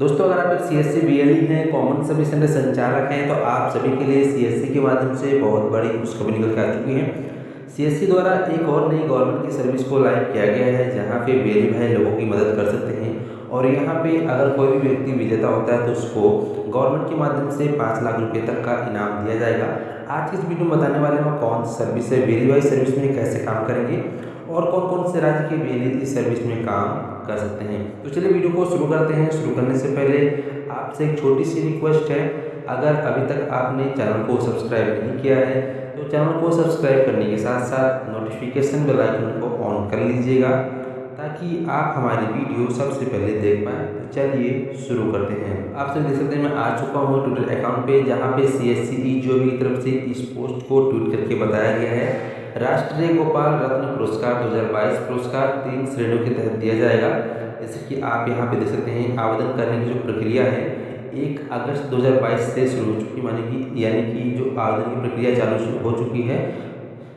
दोस्तों, अगर आप एक सीएससी बीएलई हैं, कॉमन सर्विस सेंटर संचालक हैं, तो आप सभी के लिए सीएससी के माध्यम से बहुत बड़ी खुशखबरी निकल के आ चुकी है। सीएससी द्वारा एक और नई गवर्नमेंट की सर्विस को लाइव किया गया है, जहां पे बीएलई भाई लोगों की मदद कर सकते हैं। और यहां पे अगर कोई भी व्यक्ति विजेता होता है तो उसको गवर्नमेंट के माध्यम से 5 लाख रुपये तक का इनाम दिया जाएगा। आज की इस वीडियो में बताने वाले हैं कौन सी सर्विस है, बीएलई वाई सर्विस में कैसे काम करेंगे और कौन कौन से राज्य के बीएलई इस सर्विस में काम कर सकते हैं। तो चलिए वीडियो को शुरू करते हैं। शुरू करने से पहले आपसे एक छोटी सी रिक्वेस्ट है, अगर अभी तक आपने चैनल को सब्सक्राइब नहीं किया है तो चैनल को सब्सक्राइब करने के साथ साथ नोटिफिकेशन बेल आइकन को ऑन कर लीजिएगा, ताकि आप हमारी वीडियो सबसे पहले देख पाएँ। तो चलिए शुरू करते हैं। आप सब देख सकते हैं मैं आ चुका हूँ ट्विटर अकाउंट पे, जहाँ पे CSCE जो की तरफ से इस पोस्ट को ट्वीट करके बताया गया है। राष्ट्रीय गोपाल रत्न पुरस्कार 2022 पुरस्कार 3 श्रेणियों के तहत दिया जाएगा। जैसे कि आप यहाँ पे देख सकते हैं, आवेदन करने की जो प्रक्रिया है 1 अगस्त 2022 से शुरू हो चुकी, यानी कि जो आवेदन की प्रक्रिया चालू हो चुकी है।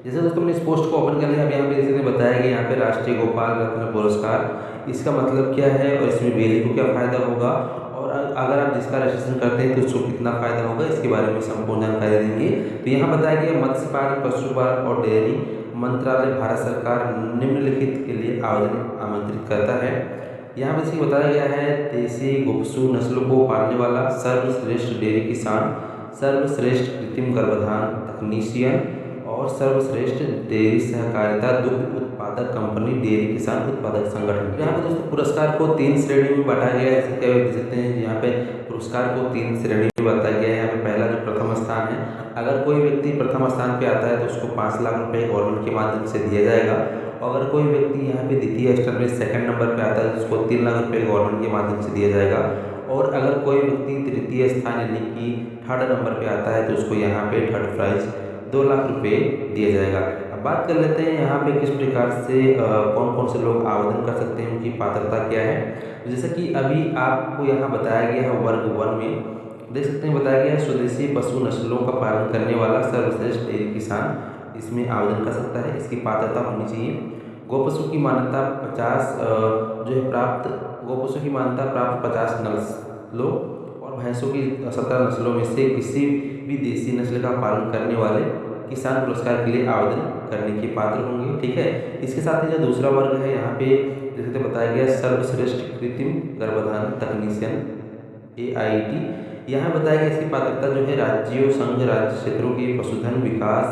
जैसे दोस्तों मैंने इस पोस्ट को ओपन कर लिया, अब यहाँ पे देख सकते हैं बताया गया यहाँ पे राष्ट्रीय गोपाल रत्न पुरस्कार, इसका मतलब क्या है और इसमें बीएलई को क्या फ़ायदा होगा, और अगर आप जिसका रजिस्ट्रेशन करते हैं तो उसको कितना फ़ायदा होगा, इसके बारे में संपूर्ण जानकारी देंगे। तो यहाँ बताया गया मत्स्य पालन, पशुपालन और डेयरी मंत्रालय भारत सरकार निम्नलिखित के लिए आवेदन आमंत्रित करता है। यहाँ पे इसकी बताया गया है देसी गोपसु नस्लों को पालने वाला सर्वश्रेष्ठ डेयरी किसान, सर्वश्रेष्ठ कृत्रिम गर्भाधान तकनीशियन और सर्वश्रेष्ठ डेयरी सहकारिता दुग्ध उत्पादक कंपनी डेयरी किसान उत्पादक संगठन। यहाँ पे दोस्तों पुरस्कार को 3 श्रेणी में बांटा गया है। जैसे कि आप देख सकते हैं यहाँ पे पुरस्कार को 3 श्रेणी में बताया गया है। यहाँ पे पहला जो प्रथम स्थान है, अगर कोई व्यक्ति प्रथम स्थान पे आता है तो उसको 5 लाख रुपए गवर्नमेंट के माध्यम से दिया जाएगा। और अगर कोई व्यक्ति यहाँ पे द्वितीय स्तर में सेकंड नंबर पे आता है तो उसको 3 लाख रुपए गवर्नमेंट के माध्यम से दिया जाएगा। और अगर कोई व्यक्ति तृतीय स्थान यानी कि थर्ड नंबर पे आता है तो उसको यहाँ पे थर्ड प्राइज 2 लाख रुपए दिया जाएगा। अब बात कर लेते हैं यहाँ पे किस प्रकार से कौन कौन से लोग आवेदन कर सकते हैं, उनकी पात्रता क्या है। जैसे कि अभी आपको यहाँ बताया गया है वर्ग 1 में देख सकते हैं बताया गया है स्वदेशी पशु नस्लों का पालन करने वाला सर्वश्रेष्ठ डेयरी किसान इसमें आवेदन कर सकता है। इसकी पात्रता होनी चाहिए गोपशु की मान्यता 50 जो है प्राप्त गोपशु की मान्यता प्राप्त 50 नस्लों और भैंसों की 17 नस्लों में से किसी भी देसी नस्ल का पालन करने वाले किसान पुरस्कार के लिए आवेदन करने के पात्र होंगे। ठीक है, इसके साथ ही जो दूसरा वर्ग है यहाँ पे जैसे बताया गया सर्वश्रेष्ठ कृत्रिम गर्भाधान तकनीशियन AIT, यहाँ बताया गया इसकी पात्रता जो है राज्यों संघ राज्य क्षेत्रों के पशुधन विकास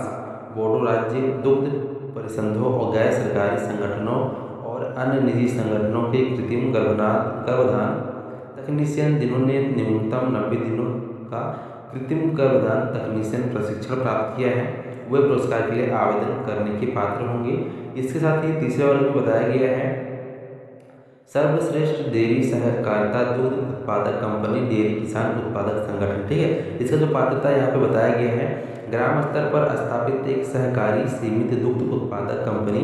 बोर्डों, राज्य दुग्ध परिसंघों और गैर सरकारी संगठनों और अन्य निजी संगठनों के कृत्रिम गर्भाधान तकनीशियन जिन्होंने न्यूनतम 90 दिनों का कृत्रिम गर्भाधान तकनीशियन प्रशिक्षण प्राप्त किया है, वे पुरस्कार के लिए आवेदन करने के पात्र होंगे। इसके साथ ही तीसरे वर्ग में बताया गया है सर्वश्रेष्ठ डेयरी सहकारिता दुग्ध उत्पादक कंपनी डेयरी किसान उत्पादक संगठन। ठीक है, इसका जो पात्रता यहाँ पे बताया गया है ग्राम स्तर पर स्थापित एक सहकारी सीमित दुग्ध उत्पादक कंपनी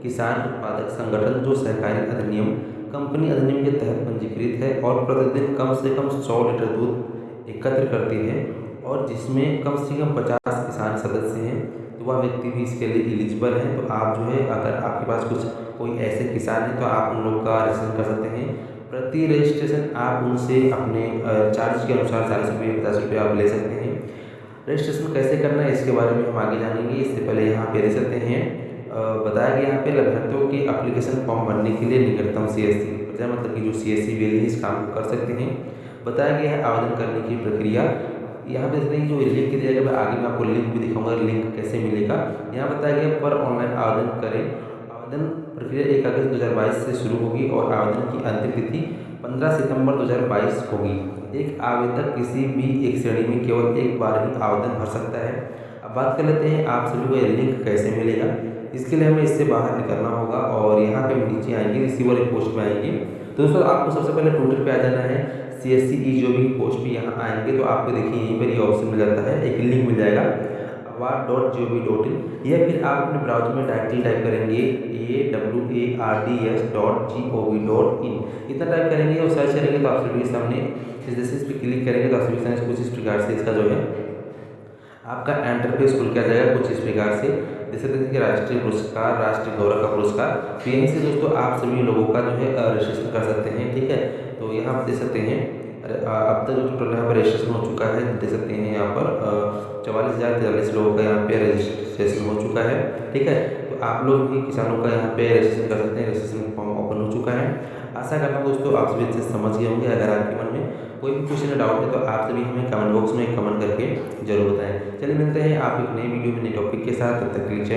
किसान उत्पादक संगठन जो सहकारी अधिनियम कंपनी अधिनियम के तहत पंजीकृत है और प्रतिदिन कम से कम 100 लीटर दूध एकत्र करती है और जिसमें कम से कम 50 किसान सदस्य हैं, तो वह व्यक्ति भी इसके लिए एलिजिबल है। तो आप जो है अगर आपके पास कोई ऐसे किसान हैं तो आप उन लोग का रजिस्ट्रेशन कर सकते हैं। प्रति रजिस्ट्रेशन आप उनसे अपने चार्ज के अनुसार 40 रुपये 50 रुपये आप ले सकते हैं। रजिस्ट्रेशन कैसे करना है इसके बारे में हम आगे जानेंगे। इससे पहले यहाँ पे देख सकते हैं बताया गया यहाँ पे लाभार्थियों के एप्लीकेशन फॉर्म भरने के लिए निकटतम CSC मतलब कि जो CSC बीएलई इस काम को कर सकते हैं। बताया गया है आवेदन करने की प्रक्रिया, यहाँ पे देखते हैं जो लिंक दिया गया, आगे मैं आपको लिंक भी दिखाऊंगा लिंक कैसे मिलेगा। यहाँ बताया गया पर ऑनलाइन आवेदन करें। आवेदन प्रक्रिया 1 अगस्त 2022 से शुरू होगी और आवेदन की अंतिम तिथि 15 सितंबर 2022 होगी। एक आवेदक किसी भी एक श्रेणी में केवल एक बार ही आवेदन भर सकता है। अब बात कर लेते हैं आप सभी को ये लिंक कैसे मिलेगा। इसके लिए हमें इससे बाहर निकलना होगा और यहाँ पे हम नीचे आएंगे, रिसीवर एक पोस्ट में आएंगे। तो दोस्तों आपको सबसे पहले ट्विटर पे आ जाना है, CSCE जो भी पोस्ट पे यहाँ आएंगे तो आपको देखिए यहीं पर ये ऑप्शन मिल जाता है, एक लिंक मिल जाएगा award.gov.in, या फिर आप अपने ब्राउजर में डायरेक्टली टाइप करेंगे awards.gov.in, इतना टाइप करेंगे और सर्च करेंगे तो आप सभी के सामने इस पर क्लिक करेंगे तो आप सभी सामने कुछ इस प्रकार से इसका जो है आपका इंटरफेस खुल के आ जाएगा कुछ इस प्रकार से। जैसे कि राष्ट्रीय पुरस्कार, राष्ट्रीय गौरव का पुरस्कार, तो यहीं से दोस्तों आप सभी लोगों का जो है रजिस्ट्रेशन कर सकते हैं। ठीक है, तो यहाँ आप देख सकते हैं अब तक जो टोटल यहाँ पर रजिस्ट्रेशन हो चुका है, देख सकते हैं यहाँ पर 44,043 लोगों का यहाँ पे रजिस्ट्रेशन हो चुका है। ठीक है, तो आप लोग भी किसानों का यहाँ पे रजिस्ट्रेशन कर सकते हैं। रजिस्ट्रेशन फॉर्म ओपन हो चुका है। आशा करता हूँ दोस्तों आप सभी अच्छे से समझ गए होंगे। अगर आपके मन में कोई भी क्वेश्चन या डाउट है तो आप सभी हमें कमेंट बॉक्स में कमेंट करके जरूर बताएं। चलिए मिलते हैं आप एक नई वीडियो में नए टॉपिक के साथ। तब तक के लिए